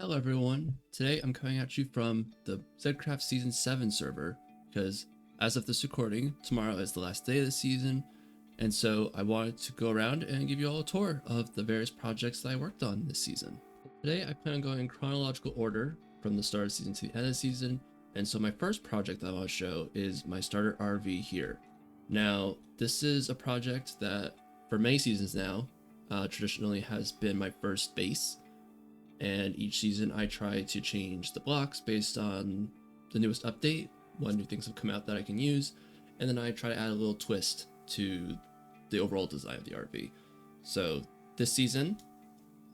Hello everyone, today I'm coming at you from the Zedcraft Season 7 server, because as of this recording, tomorrow is the last day of the season, and so I wanted to go around and give you all a tour of the various projects that I worked on this season. Today I plan on going in chronological order from the start of the season to the end of the season, and so my first project that I want to show is my starter RV here. Now, this is a project that for many seasons now, traditionally has been my first base. And each season I try to change the blocks based on the newest update, what new things have come out that I can use, and then I try to add a little twist to the overall design of the RV. So this season,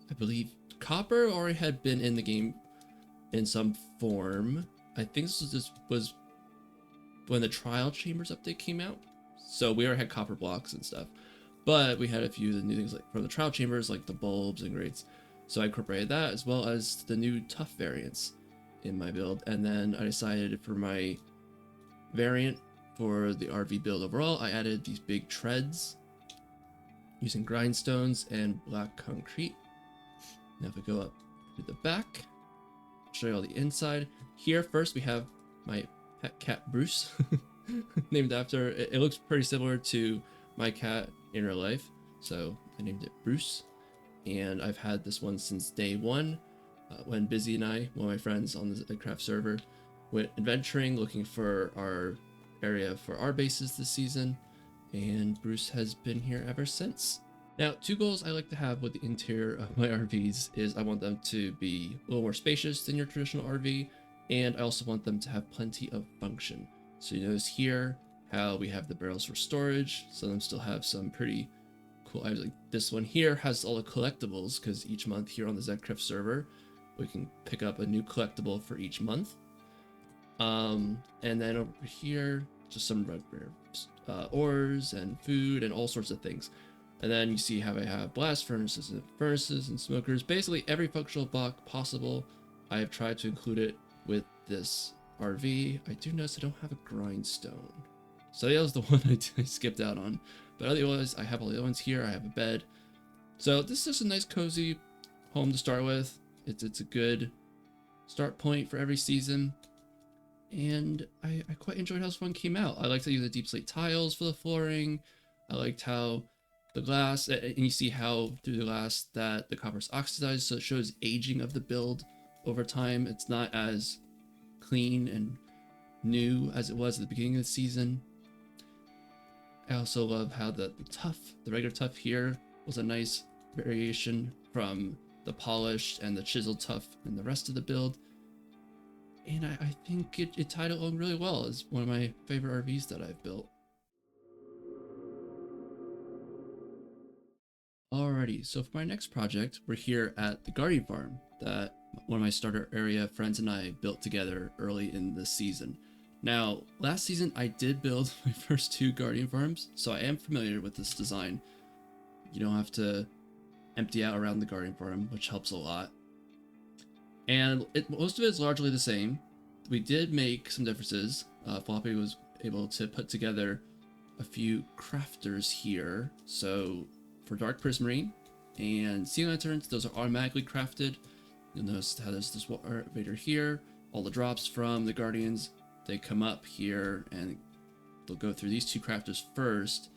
I believe Copper already had been in the game in some form. I think this was when the Trial Chambers update came out. So we already had Copper blocks and stuff, but we had a few of the new things like from the Trial Chambers, like the bulbs and grates. So I incorporated that as well as the new tough variants in my build. And then I decided for my variant for the RV build overall, I added these big treads using grindstones and black concrete. Now if we go up to the back, I'll show you all the inside. Here first we have my pet cat Bruce, named after, it looks pretty similar to my cat in real life. So I named it Bruce. And I've had this one since day one, when Busy and I, one of my friends on the Zedcraft server, went adventuring looking for our area for our bases this season, and Bruce has been here ever since. Now, two goals I like to have with the interior of my RVs is I want them to be a little more spacious than your traditional RV, and I also want them to have plenty of function. So you notice here how we have the barrels for storage, some of them still have some pretty cool items. Like this one here has all the collectibles, because each month here on the Zedcraft server we can pick up a new collectible for each month. And then over here just some red rare ores and food and all sorts of things. And then you see how I have blast furnaces and smokers. Basically every functional block possible I have tried to include it with this RV. I do notice I don't have a grindstone, so that was the one I skipped out on. But otherwise, I have all the other ones here. I have a bed. So this is just a nice cozy home to start with. It's a good start point for every season. And I quite enjoyed how this one came out. I liked to use the deep slate tiles for the flooring. I liked how the glass, and you see how through the glass that the copper's oxidized, so it shows aging of the build over time. It's not as clean and new as it was at the beginning of the season. I also love how the regular tuff here was a nice variation from the polished and the chiseled tuff in the rest of the build. And I think it tied along really well as one of my favorite RVs that I've built. Alrighty, so for my next project, we're here at the Guardian Farm that one of my starter area friends and I built together early in the season. Now, last season I did build my first two Guardian Farms, so I am familiar with this design. You don't have to empty out around the Guardian Farm, which helps a lot. And most of it is largely the same. We did make some differences. Floppy was able to put together a few crafters here. So for Dark Prismarine and Sea Lanterns, those are automatically crafted. You'll notice how there's this water elevator here. All the drops from the Guardians, they come up here and they'll go through these two crafters first,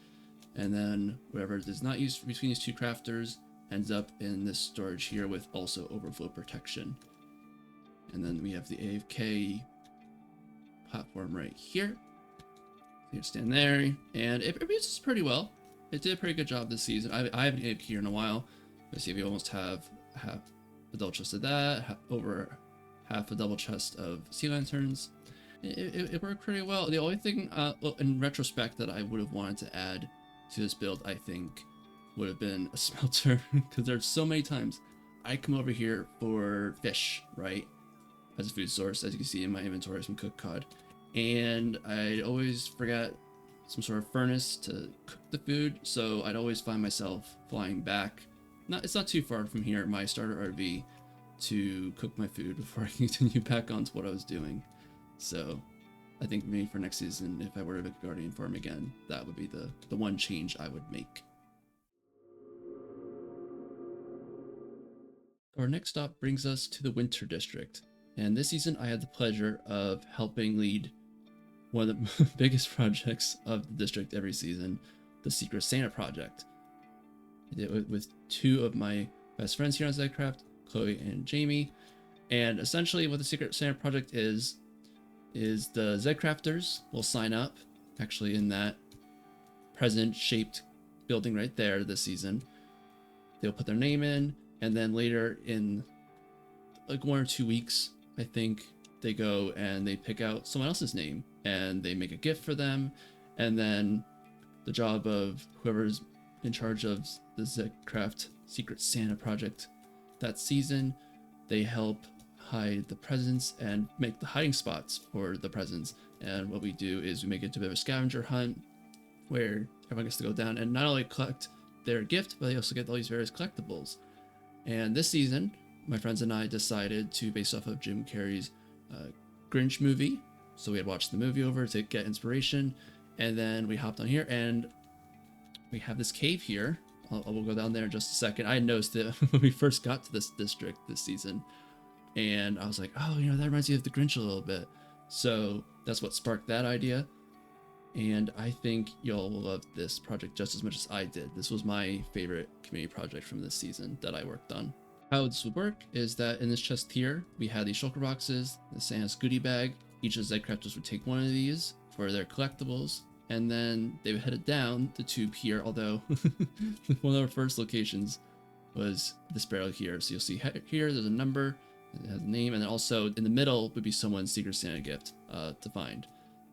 and then whatever is not used between these two crafters ends up in this storage here with also overflow protection. And then we have the AFK platform right here. You stand there, and it produces pretty well. It did a pretty good job this season. I haven't AFK here in a while. Let's see if we almost have half a double chest of that, over half a double chest of Sea Lanterns. It worked pretty well. The only thing, in retrospect, that I would have wanted to add to this build, I think, would have been a smelter, because there's so many times I come over here for fish, right, as a food source. As you can see in my inventory, some cooked cod, and I always forget some sort of furnace to cook the food, so I'd always find myself flying back. It's not too far from here, my starter RV, to cook my food before I continue back onto what I was doing. So I think maybe for next season, if I were to make a Guardian Farm again, that would be the one change I would make. Our next stop brings us to the Winter District, and this season I had the pleasure of helping lead one of the biggest projects of the district every season, the Secret Santa project. I did it with two of my best friends here on Zedcraft, Chloe and Jamie, and essentially what the Secret Santa project is the Zedcrafters will sign up, actually in that present-shaped building right there this season. They'll put their name in, and then later in like 1 or 2 weeks, I think, they go and they pick out someone else's name and they make a gift for them. And then the job of whoever's in charge of the Zedcraft Secret Santa project that season, they help hide the presents and make the hiding spots for the presents. And what we do is we make it to a bit of a scavenger hunt where everyone gets to go down and not only collect their gift, but they also get all these various collectibles. And this season, my friends and I decided to base off of Jim Carrey's Grinch movie. So we had watched the movie over to get inspiration, and then we hopped on here and we have this cave here. We'll go down there in just a second. I noticed it when we first got to this district this season, and I was like, oh, that reminds me of the Grinch a little bit. So that's what sparked that idea. And I think y'all will love this project just as much as I did. This was my favorite community project from this season that I worked on. How this would work is that in this chest here, we had these shulker boxes, the Santa's goodie bag. Each of the Zedcrafters would take one of these for their collectibles, and then they would head it down the tube here, although one of our first locations was this barrel here. So you'll see here, there's a number, it has a name, and then also in the middle would be someone's Secret Santa gift to find.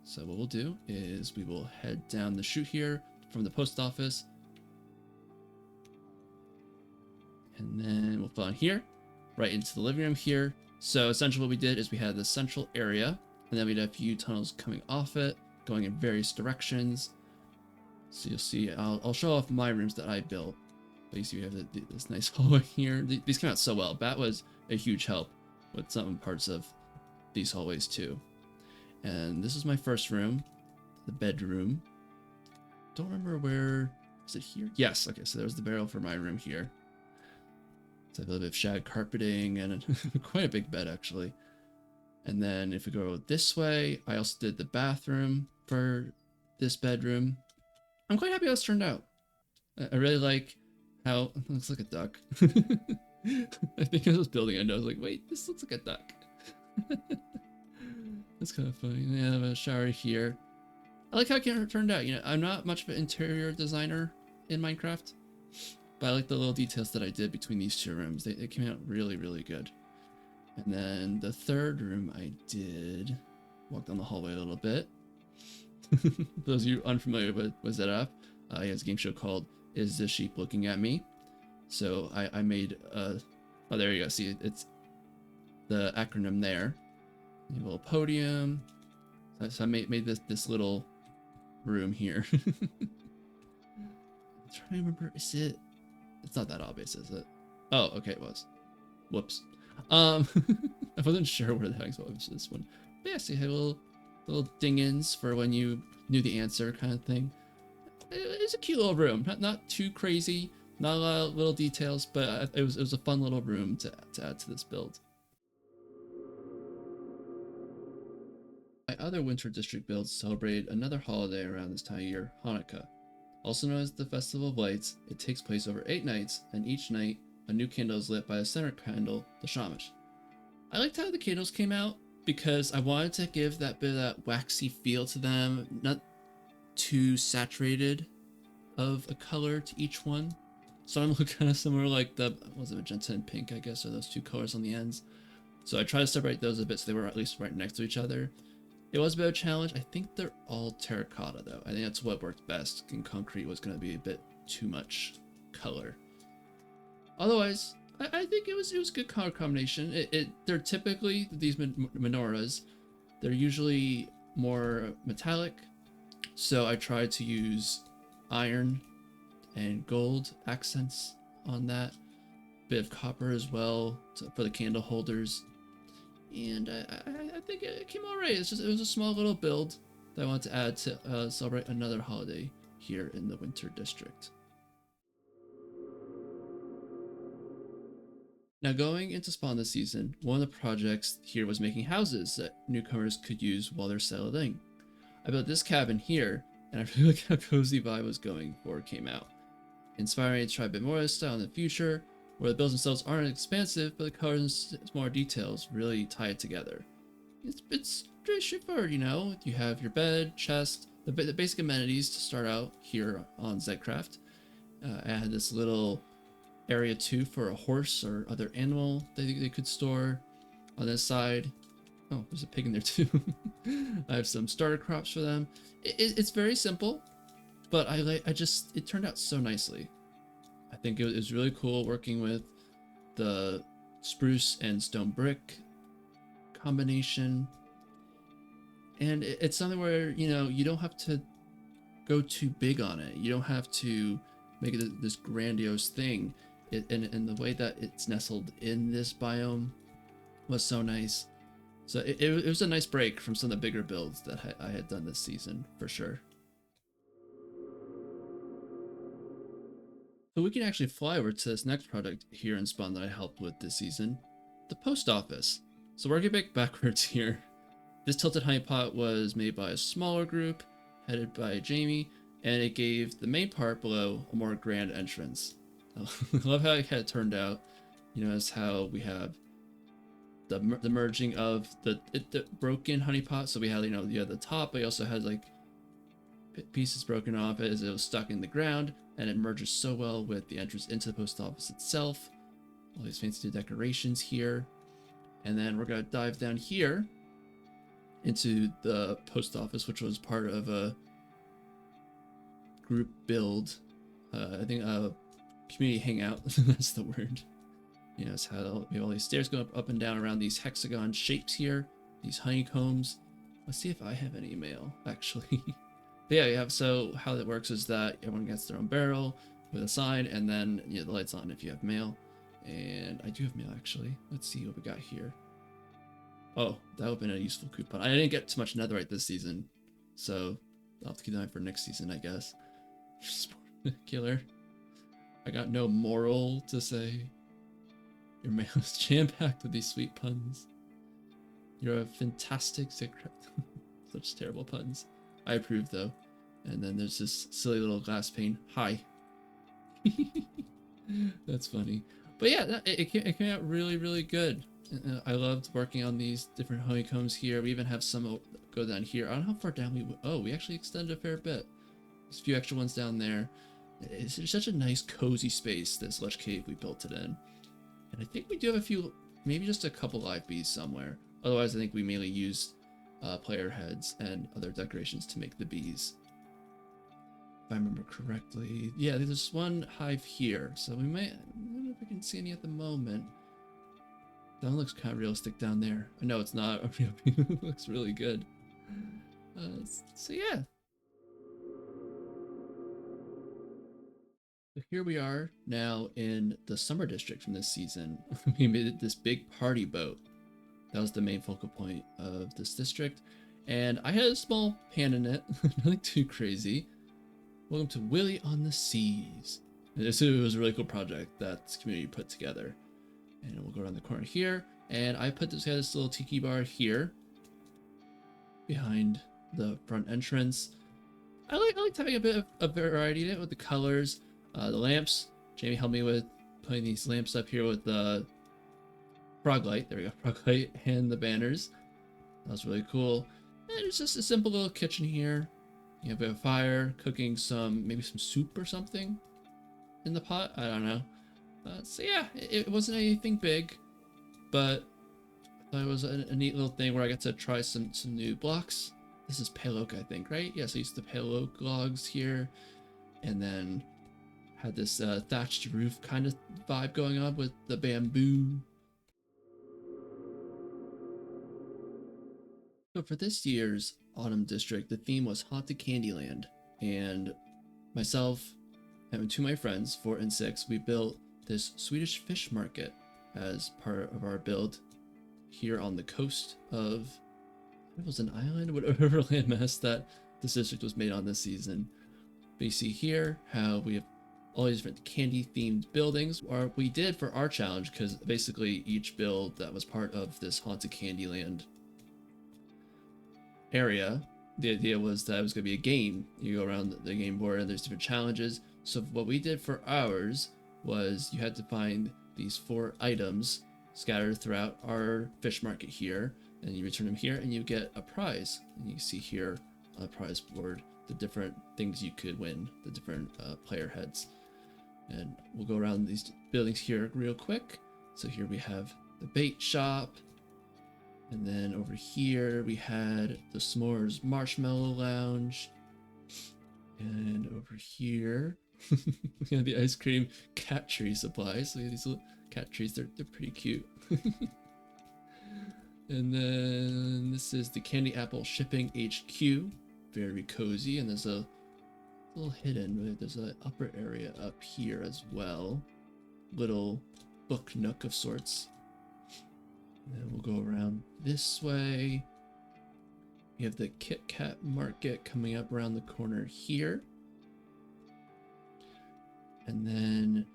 So what we'll do is we will head down the chute here from the post office. And then we'll put on here, right into the living room here. So essentially what we did is we had this central area, and then we had a few tunnels coming off it, going in various directions. So you'll see, I'll show off my rooms that I built. But you see we have this nice hallway here. These came out so well. That was a huge help with some parts of these hallways too. And this is my first room, the bedroom. Don't remember where, is it here? Yes, okay, so there's the barrel for my room here. It's a little bit of shag carpeting and quite a big bed actually. And then if we go this way, I also did the bathroom for this bedroom. I'm quite happy how this turned out. I really like how, it looks like a duck. I think I was building it, I was like, wait, this looks like a duck. That's kind of funny. I have a shower here. I like how it turned out. I'm not much of an interior designer in Minecraft, but I like the little details that I did between these two rooms. They came out really, really good. And then the third room I did, walk down the hallway a little bit. For those of you unfamiliar with Zedcraft, he has a game show called Is This Sheep Looking at Me? So I made oh, there you go. See, it's the acronym there. A little podium. So I made this little room here. I'm trying to remember, is it? It's not that obvious, is it? Oh, okay, it was. Whoops. I wasn't sure where the heck was this one. But yeah, so you had little ding-ins for when you knew the answer kind of thing. It's a cute little room. Not too crazy, not a lot of little details, but it was a fun little room to add to this build. My other Winter District builds celebrate another holiday around this time of year, Hanukkah. Also known as the Festival of Lights, it takes place over 8 nights, and each night, a new candle is lit by the center candle, the Shamash. I liked how the candles came out because I wanted to give that bit of that waxy feel to them, not too saturated of a color to each one. Some of them look kind of similar, like the, was it magenta and pink, I guess, or those two colors on the ends. So I tried to separate those a bit so they were at least right next to each other. It was a bit of a challenge. I think they're all terracotta though. I think that's what worked best. And concrete was going to be a bit too much color. Otherwise, I think it was a good color combination. They're typically, these menorahs, they're usually more metallic. So I tried to use iron and gold accents on that. Bit of copper as well for the candle holders. And I think it came all right. It was a small little build that I wanted to add to celebrate another holiday here in the Winter District. Now, going into spawn this season, one of the projects here was making houses that newcomers could use while they're settling. I built this cabin here, and I really like how cozy vibe was going before it came out, inspiring me to try a bit more of this style in the future, where the builds themselves aren't expansive, but the colors and smaller details really tie it together. It's pretty straightforward, you know. You have your bed, chest, the basic amenities to start out here on Zedcraft. I had this little area too for a horse or other animal that they could store on this side. Oh, there's a pig in there too. I have some starter crops for them. It's very simple, but it turned out so nicely. I think it was really cool working with the spruce and stone brick combination. And it's something where, you know, you don't have to go too big on it. You don't have to make it this grandiose thing. And the way that it's nestled in this biome was so nice. So it was a nice break from some of the bigger builds that I had done this season, for sure. So we can actually fly over to this next project here in Spawn that I helped with this season, the post office. So we're getting backwards here. This tilted honeypot was made by a smaller group, headed by Jamie, and it gave the main part below a more grand entrance. I love how it had turned out. You notice how we have the merging of the broken honeypot. So we had, you know, the top, but you also had like pieces broken off as it was stuck in the ground, and it merges so well with the entrance into the post office itself. All these fancy decorations here. And then we're gonna dive down here into the post office, which was part of a group build. I think community hangout. That's the word. You know, it's how we have all these stairs going up and down around these hexagon shapes here, these honeycombs. Let's see if I have any mail, actually. But yeah, so how that works is that everyone gets their own barrel with a sign, and then, you know, the light's on if you have mail. And I do have mail, actually. Let's see what we got here. Oh, that would have been a useful coupon. I didn't get too much netherite this season, so I'll have to keep that for next season, I guess. Killer. I got no moral to say. Your mail is jam-packed with these sweet puns. You're a fantastic Zedcraft. Such terrible puns. I approve, though. And then there's this silly little glass pane. Hi. That's funny. But yeah, it came out really, really good. I loved working on these different honeycombs here. We even have some go down here. I don't know how far down we... Oh, we actually extended a fair bit. There's a few extra ones down there. It's such a nice, cozy space, this lush cave we built it in. And I think we do have a few, maybe just a couple live bees somewhere. Otherwise, I think we mainly used player heads and other decorations to make the bees. If I remember correctly. Yeah, there's one hive here. So we might... I don't know if I can see any at the moment. That one looks kind of realistic down there. I know it's not a real bee. It looks really good. So yeah. So here we are now in the summer district from this season. We made this big party boat. That was the main focal point of this district. And I had a small hand in it, nothing too crazy. Welcome to Willie on the Seas. It was a really cool project that this community put together. And we'll go around the corner here. And I put this little tiki bar here behind the front entrance. I liked having a bit of variety in it with the colors. The lamps. Jamie helped me with putting these lamps up here with the frog light. There we go, frog light, and the banners. That was really cool. And it's just a simple little kitchen here. You have a fire, cooking maybe some soup or something in the pot. I don't know. So yeah, it wasn't anything big, but I thought it was a neat little thing where I got to try some new blocks. This is pale oak, I think, right? Yeah, so I used the pale oak logs here, and then had this thatched roof kind of vibe going on with the bamboo. So for this year's Autumn District, the theme was Haunted Candyland, and myself and two of my friends, 4 and 6, we built this Swedish fish market as part of our build here on the coast of, it was an island, whatever landmass that this district was made on this season. But you see here how we have all these different candy themed buildings. Or we did for our challenge, because basically each build that was part of this haunted Candyland area, the idea was that it was going to be a game. You go around the game board and there's different challenges. So what we did for ours was you had to find these 4 items scattered throughout our fish market here, and you return them here and you get a prize. And you see here on the prize board the different things you could win, the different player heads. And we'll go around these buildings here real quick. So here we have the bait shop, and then over here we had the S'mores Marshmallow Lounge, and over here we have the ice cream cat tree supplies. So we have these little cat trees, they're pretty cute. And then this is the Candy Apple Shipping HQ, very cozy, and there's a little hidden, there's an upper area up here as well, little book nook of sorts. And then we'll go around this way. We have the Kit Kat Market coming up around the corner here. And then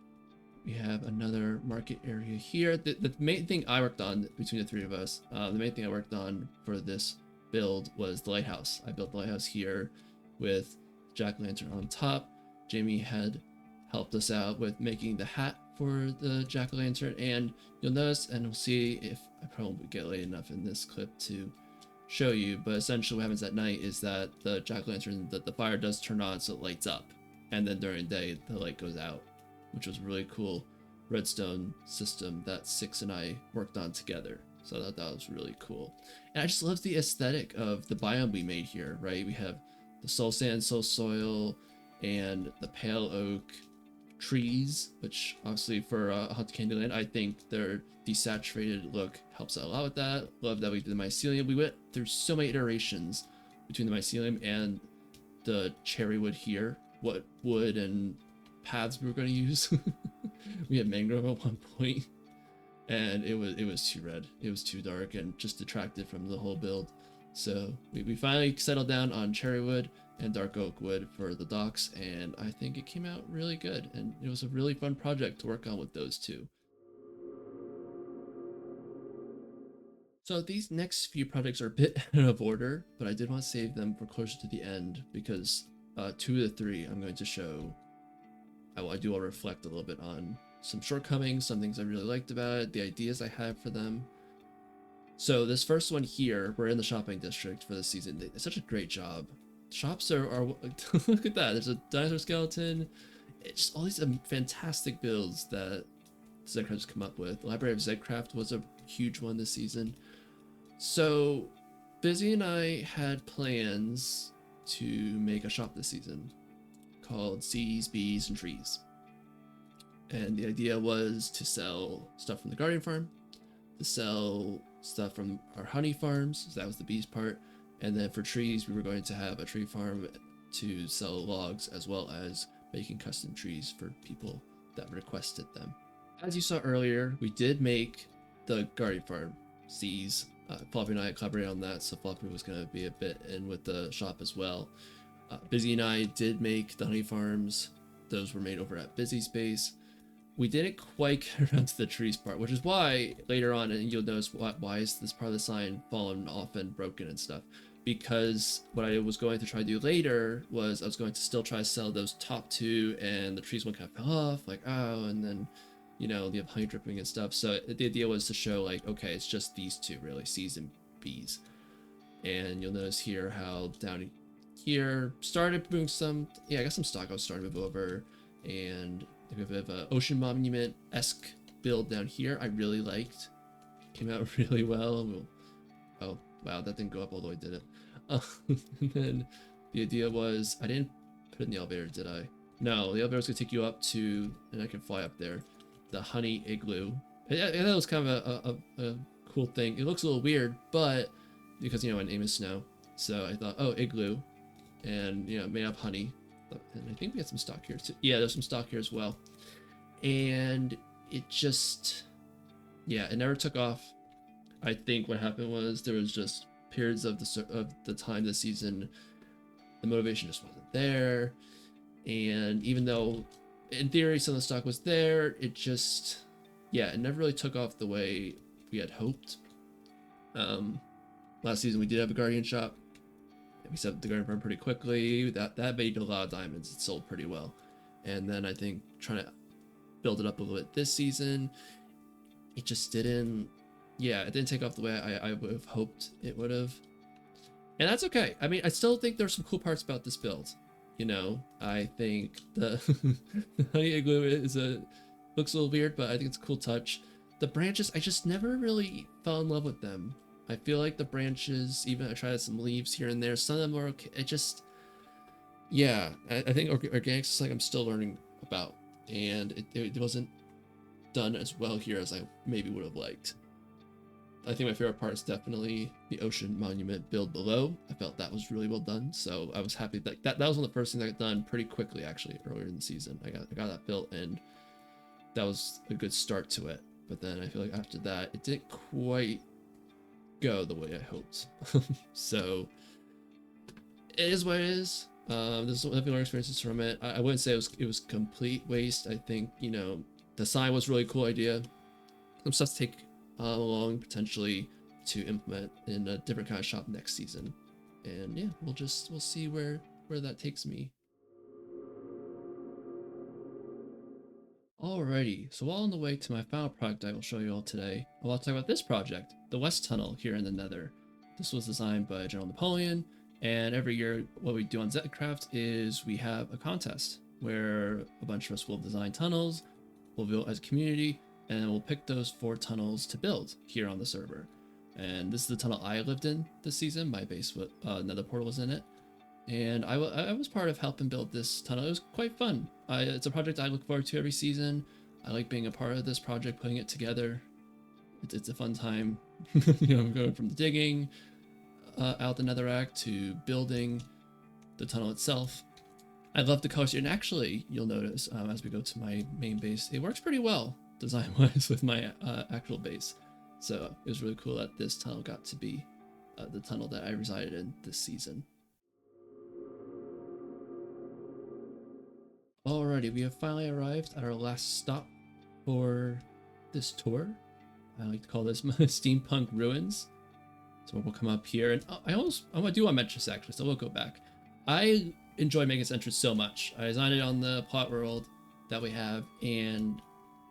we have another market area here. The main thing I worked on between the 3 of us, the main thing I worked on for this build was the lighthouse. I built the lighthouse here with jack-o'-lantern on top. Jamie had helped us out with making the hat for the jack-o'-lantern, and you'll notice, and we'll see if I probably get late enough in this clip to show you, but essentially what happens at night is that the jack-o'-lantern, the fire does turn on so it lights up, and then during the day the light goes out, which was a really cool redstone system that Six and I worked on together. So I thought that was really cool. And I just love the aesthetic of the biome we made here, right? We have the soul sand, soul soil, and the pale oak trees, which obviously for Haunted Candyland, I think their desaturated look helps out a lot with that. Love that we did the mycelium. We went through so many iterations between the mycelium and the cherry wood here, what wood and paths we were going to use. We had mangrove at one point, and it was too red, it was too dark, and just detracted from the whole build. So we finally settled down on cherry wood and dark oak wood for the docks, and I think it came out really good, and it was a really fun project to work on with those two. So these next few projects are a bit out of order, but I did want to save them for closer to the end, because 2 of the 3 I'm going to show, I do want to reflect a little bit on some shortcomings, some things I really liked about it, the ideas I had for them. So this first one here, we're in the shopping district for the season. They did such a great job. Shops are look at that. There's a dinosaur skeleton. It's just all these fantastic builds that Zedcraft's come up with. The Library of Zedcraft was a huge one this season. So Busy and I had plans to make a shop this season called Seas, Bees, and Trees. And the idea was to sell stuff from the Guardian Farm, to sell stuff from our honey farms, so that was the bees part, and then for trees we were going to have a tree farm to sell logs, as well as making custom trees for people that requested them. As you saw earlier, we did make the Guardian Farm Seas. Floppy and I collaborated on that, so Floppy was going to be a bit in with the shop as well. Busy and I did make the honey farms. Those were made over at Busy Space. We didn't quite get around to the trees part, which is why later on, and you'll notice why is this part of the sign fallen off and broken and stuff. Because what I was going to try to do later was I was going to still try to sell those top 2, and the trees one kind of fell off, like, oh, and then, you know, you have honey dripping and stuff. So the idea was to show, like, okay, it's just these 2 really, C's and B's. And you'll notice here how down here started moving some, yeah, I got some stock I was starting to move over, and we have a bit of an ocean monument-esque build down here I really liked. Came out really well. Oh, wow, that didn't go up all the way, did it? And then the idea was, I didn't put it in the elevator, did I? No, the elevator's gonna take you up to, and I can fly up there, the honey igloo. And that was kind of a cool thing. It looks a little weird, but because, you know, my name is Snow, so I thought, oh, igloo, and, you know, made up honey. And I think we had some stock here too. Yeah, there's some stock here as well. And it just, yeah, it never took off. I think what happened was there was just periods of the time this season, the motivation just wasn't there. And even though in theory, some of the stock was there. It just, yeah, it never really took off the way we had hoped. Last season we did have a Guardian shop. We set the Guardian farm pretty quickly. That made a lot of diamonds. It sold pretty well. And then I think trying to build it up a little bit this season, it just didn't. Yeah, it didn't take off the way I would have hoped it would have. And that's okay. I mean, I still think there's some cool parts about this build. You know, I think the honey igloo looks a little weird, but I think it's a cool touch. The branches, I just never really fell in love with them. I feel like the branches, even I tried some leaves here and there, some of them are okay. It just, yeah, I think organics is like I'm still learning about, and it wasn't done as well here as I maybe would have liked. I think my favorite part is definitely the ocean monument build below. I felt that was really well done, so I was happy that was one of the first things I got done pretty quickly actually earlier in the season. I got that built, and that was a good start to it. But then I feel like after that, it didn't quite go the way I hoped. So it is what it is. There's definitely learning experiences from it. I wouldn't say it was complete waste. I think, you know, the sign was a really cool idea. Some stuff to take along potentially to implement in a different kind of shop next season. And yeah, we'll see where that takes me. Alrighty, so while on the way to my final project I will show you all today, I want to talk about this project, the West Tunnel here in the Nether. This was designed by General Napoleon, and every year what we do on Zedcraft is we have a contest where a bunch of us will design tunnels, we'll build as a community, and we'll pick those 4 tunnels to build here on the server. And this is the tunnel I lived in this season. My base with Nether portal was in it, and I was part of helping build this tunnel. It was quite fun. It's a project I look forward to every season. I like being a part of this project, putting it together. It's a fun time. You know, going from the digging out the netherrack to building the tunnel itself. I love the color scheme, and actually, you'll notice as we go to my main base, it works pretty well design-wise with my actual base. So it was really cool that this tunnel got to be the tunnel that I resided in this season. Alrighty, we have finally arrived at our last stop for this tour. I like to call this Steampunk Ruins. So we'll come up here, and I do want to mention this actually, so we'll go back. I enjoy making this entrance so much. I designed it on the plot world that we have, and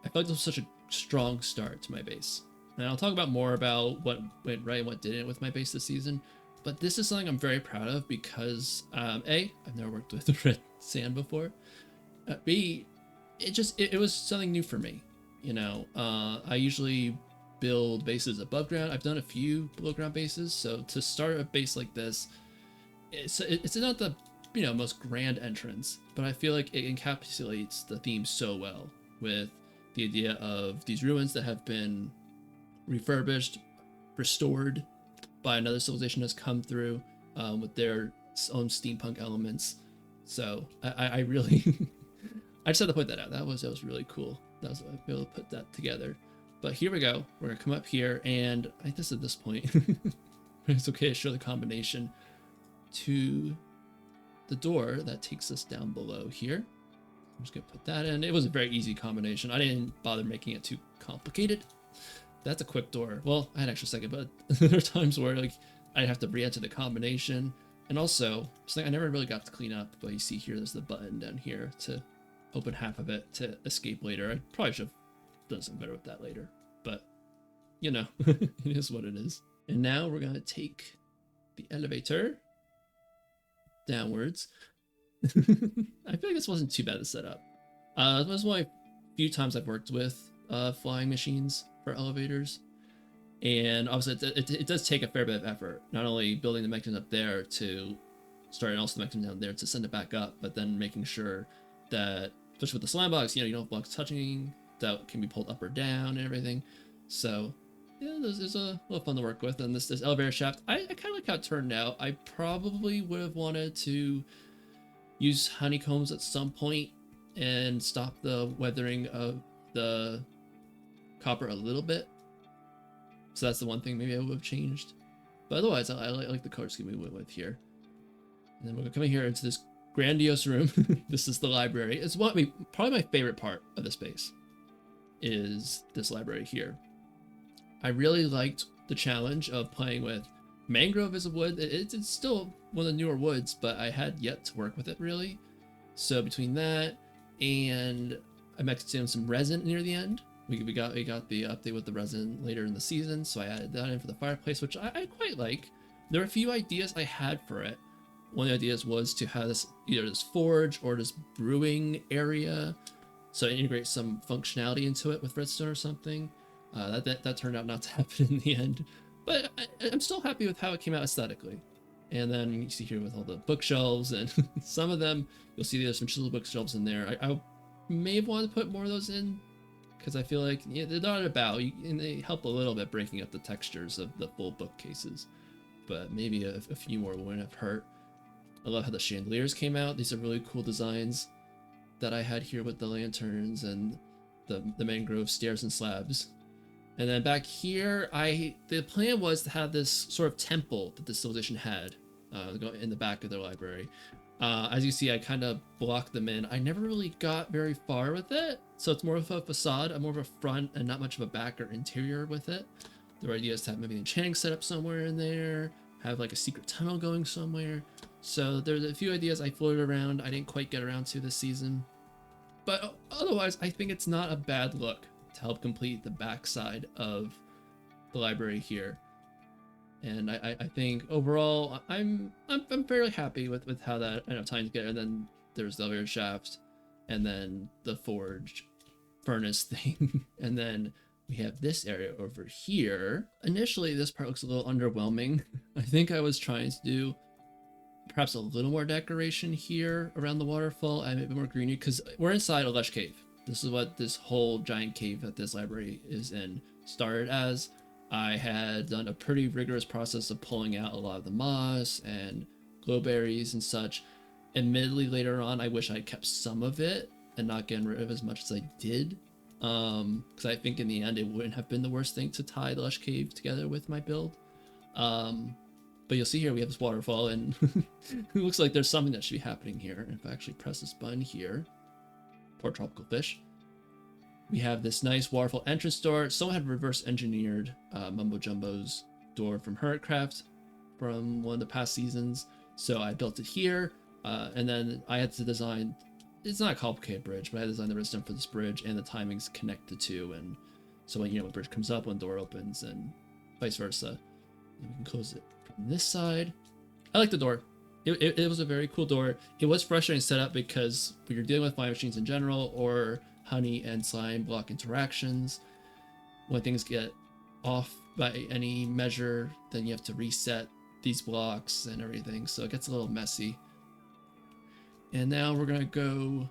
I felt this was such a strong start to my base. And I'll talk about more about what went right and what didn't with my base this season. But this is something I'm very proud of because A, I've never worked with red sand before. B, it was something new for me. You know, I usually build bases above ground. I've done a few below ground bases, so to start a base like this, it's not the most grand entrance, but I feel like it encapsulates the theme so well with the idea of these ruins that have been refurbished, restored by another civilization that's come through with their own steampunk elements. So I really I just had to put that out. That was really cool. That was able to put that together. But here we go. We're gonna come up here, and I guess at this point it's okay to show the combination to the door that takes us down below here. I'm just gonna put that in. It was a very easy combination. I didn't bother making it too complicated. That's a quick door. Well, I had an extra second, but there are times where like I'd have to re-enter the combination. And also, something I never really got to clean up, but you see here, there's the button down here to open half of it to escape later. I probably should have done something better with that later, but you know, it is what it is. And now we're gonna take the elevator downwards. I feel like this wasn't too bad to set up. It was only a few times I've worked with flying machines for elevators, and obviously it does take a fair bit of effort, not only building the mechanism up there to start and also the mechanism down there to send it back up, but then making sure that, especially with the slime blocks, you don't have blocks touching that can be pulled up or down and everything. So yeah, there's a little fun to work with. And this elevator shaft, I kind of like how it turned out. I probably would have wanted to use honeycombs at some point and stop the weathering of the copper a little bit. So that's the one thing maybe I would have changed. But otherwise, I like the color scheme we went with here. And then we're coming here into this grandiose room. This is the library. It's probably my favorite part of the space is this library here. I really liked the challenge of playing with mangrove as a wood. It's still one of the newer woods, but I had yet to work with it really. So between that and I mixed in some resin near the end. We got the update with the resin later in the season, so I added that in for the fireplace, which I quite like. There are a few ideas I had for it. One of the ideas was to have this either this forge or this brewing area, so integrate some functionality into it with redstone or something. That turned out not to happen in the end, but I'm still happy with how it came out aesthetically. And then you see here with all the bookshelves, and some of them you'll see there's some chiseled bookshelves in there. I may have wanted to put more of those in, because I feel like they're not about, and they help a little bit breaking up the textures of the full bookcases, but maybe a few more wouldn't have hurt. I love how the chandeliers came out. These are really cool designs that I had here with the lanterns and the mangrove stairs and slabs. And then back here, the plan was to have this sort of temple that this civilization had in the back of their library. As you see, I kind of blocked them in. I never really got very far with it, so it's more of a facade, more of a front, and not much of a back or interior with it. The idea is to have maybe an enchanting setup somewhere in there, have like a secret tunnel going somewhere. So there's a few ideas I floated around. I didn't quite get around to this season, but otherwise, I think it's not a bad look to help complete the backside of the library here. And I think overall I'm fairly happy with how that ended up tying together. And then there's the elevator shaft, and then the forge furnace thing, and then we have this area over here. Initially, this part looks a little underwhelming. I think I was trying to do perhaps a little more decoration here around the waterfall and a bit more greenery, because we're inside a lush cave. This is what this whole giant cave that this library is in started as. I had done a pretty rigorous process of pulling out a lot of the moss and glowberries and such. Admittedly, later on, I wish I kept some of it and not getting rid of as much as I did. Because I think in the end, it wouldn't have been the worst thing to tie the lush cave together with my build. But you'll see here, we have this waterfall, and it looks like there's something that should be happening here. And if I actually press this button here, poor tropical fish, we have this nice waterfall entrance door. Someone had reverse engineered Mumbo Jumbo's door from Zedcraft from one of the past seasons. So I built it here, and then I had to design, it's not a complicated bridge, but I had to design the redstone for this bridge and the timings connected to, and so when, when the bridge comes up, when the door opens, and vice versa. And we can close it from this side. I like the door. It was a very cool door. It was frustrating setup because when you're dealing with flying machines in general, or honey and slime block interactions, when things get off by any measure, then you have to reset these blocks and everything, so it gets a little messy. And now we're gonna go,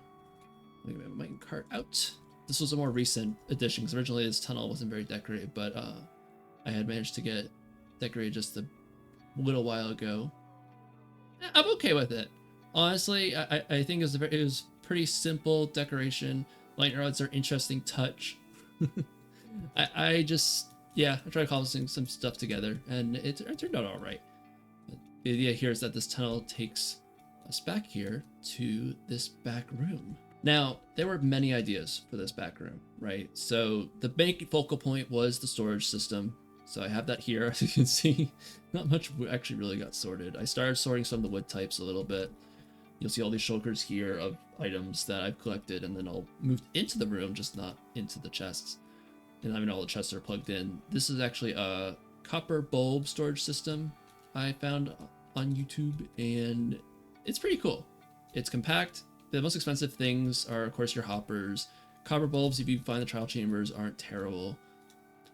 let me get my cart out. This was a more recent addition, because originally this tunnel wasn't very decorated, but I had managed to get decorated just a little while ago. I'm okay with it, honestly. I think it was pretty simple decoration. Lightning rods are interesting touch. I just, yeah, I tried cobbling some stuff together, and it turned out all right. But the idea here is that this tunnel takes us back here to this back room. Now, there were many ideas for this back room, right? So the main focal point was the storage system. So I have that here, as you can see. Not much actually really got sorted. I started sorting some of the wood types a little bit. You'll see all these shulkers here of items that I've collected, and then I'll move into the room, just not into the chests. And I mean, all the chests are plugged in. This is actually a copper bulb storage system I found on YouTube, and it's pretty cool. It's compact. The most expensive things are, of course, your hoppers. Copper bulbs, if you find the trial chambers, aren't terrible.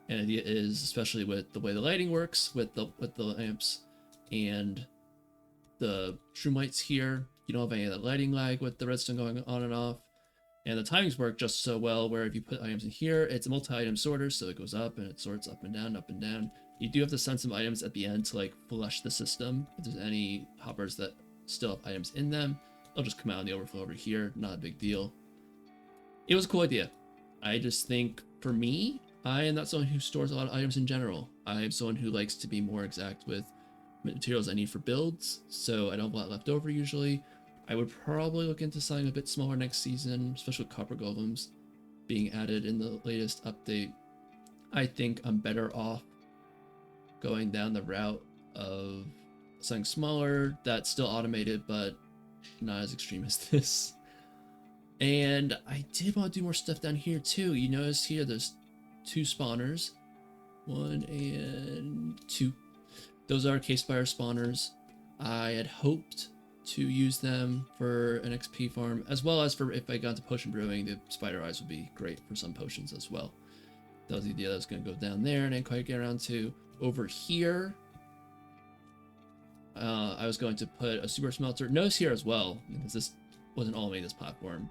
And the idea is, especially with the way the lighting works, with the lamps and the shroom lights here, you don't have any of that lighting lag with the redstone going on and off. And the timings work just so well, where if you put items in here, it's a multi-item sorter, so it goes up and it sorts up and down, up and down. You do have to send some items at the end to like flush the system. If there's any hoppers that still have items in them, they'll just come out in the overflow over here. Not a big deal. It was a cool idea. I just think, for me, I am not someone who stores a lot of items in general. I am someone who likes to be more exact with materials I need for builds, so I don't have a lot left over usually. I would probably look into something a bit smaller next season, especially with copper golems being added in the latest update. I think I'm better off going down the route of something smaller that's still automated but not as extreme as this. And I did want to do more stuff down here too. You notice here there's 2 spawners, 1 and 2. Those are cave spider spawners. I had hoped to use them for an XP farm, as well as for if I got into potion brewing, the spider eyes would be great for some potions as well. That was the idea that was going to go down there, and I didn't quite get around to over here. I was going to put a super smelter. Notice here as well, because this wasn't all made this platform.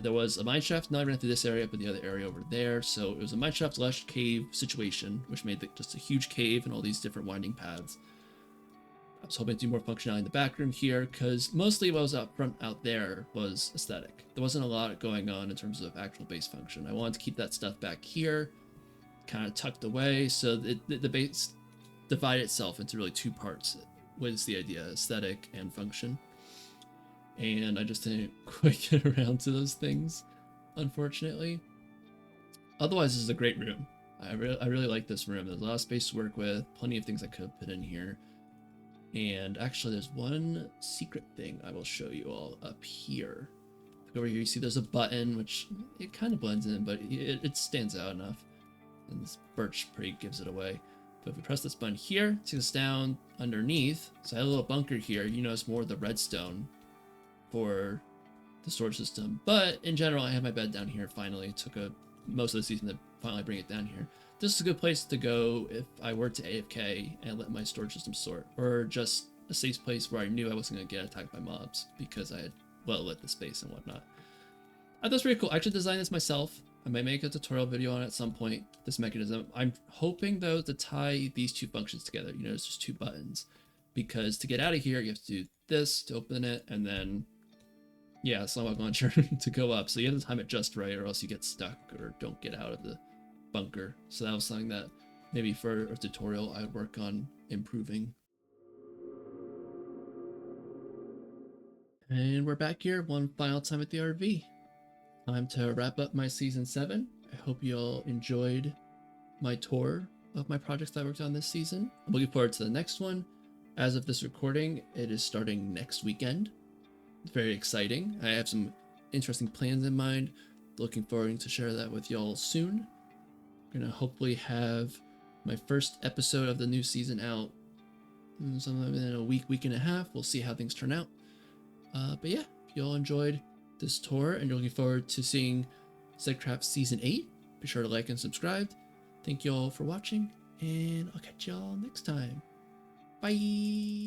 There was a mineshaft, not even through this area, but the other area over there. So it was a mineshaft / cave situation, which made just a huge cave and all these different winding paths. I was hoping to do more functionality in the back room here, because mostly what was up front out there was aesthetic. There wasn't a lot going on in terms of actual base function. I wanted to keep that stuff back here, kind of tucked away, so the base divided itself into really 2 parts. Was the idea, aesthetic and function. And I just didn't quite get around to those things, unfortunately. Otherwise, this is a great room. I really like this room. There's a lot of space to work with, plenty of things I could have put in here. And actually, there's one secret thing I will show you all up here. Look over here, you see there's a button, which it kind of blends in, but it stands out enough. And this birch pretty gives it away. But if we press this button here, it takes us down underneath. So I had a little bunker here. You notice more of the redstone for the storage system. But in general, I had my bed down here finally. It took most of the season to finally bring it down here. This is a good place to go if I were to AFK and let my storage system sort, or just a safe place where I knew I wasn't going to get attacked by mobs because I had well lit the space and whatnot. I thought it was pretty cool. I actually designed this myself. I might make a tutorial video on it at some point, this mechanism. I'm hoping though to tie these 2 functions together. You notice there's 2 buttons, because to get out of here you have to do this to open it, and then yeah, slowpoke launcher to go up. So you have to time it just right, or else you get stuck or don't get out of the bunker. So that was something that maybe for a tutorial I would work on improving. And we're back here one final time at the RV. Time to wrap up my season 7. I hope you all enjoyed my tour of my projects that I worked on this season. I'm looking forward to the next one. As of this recording, it is starting next weekend. It's very exciting. I have some interesting plans in mind. Looking forward to share that with y'all soon. I'm gonna hopefully have my first episode of the new season out sometime in a week and a half. We'll see how things turn out. But yeah, if y'all enjoyed this tour and you're looking forward to seeing Zedcraft Season 8, be sure to like and subscribe. Thank you all for watching, and I'll catch y'all next time. Bye!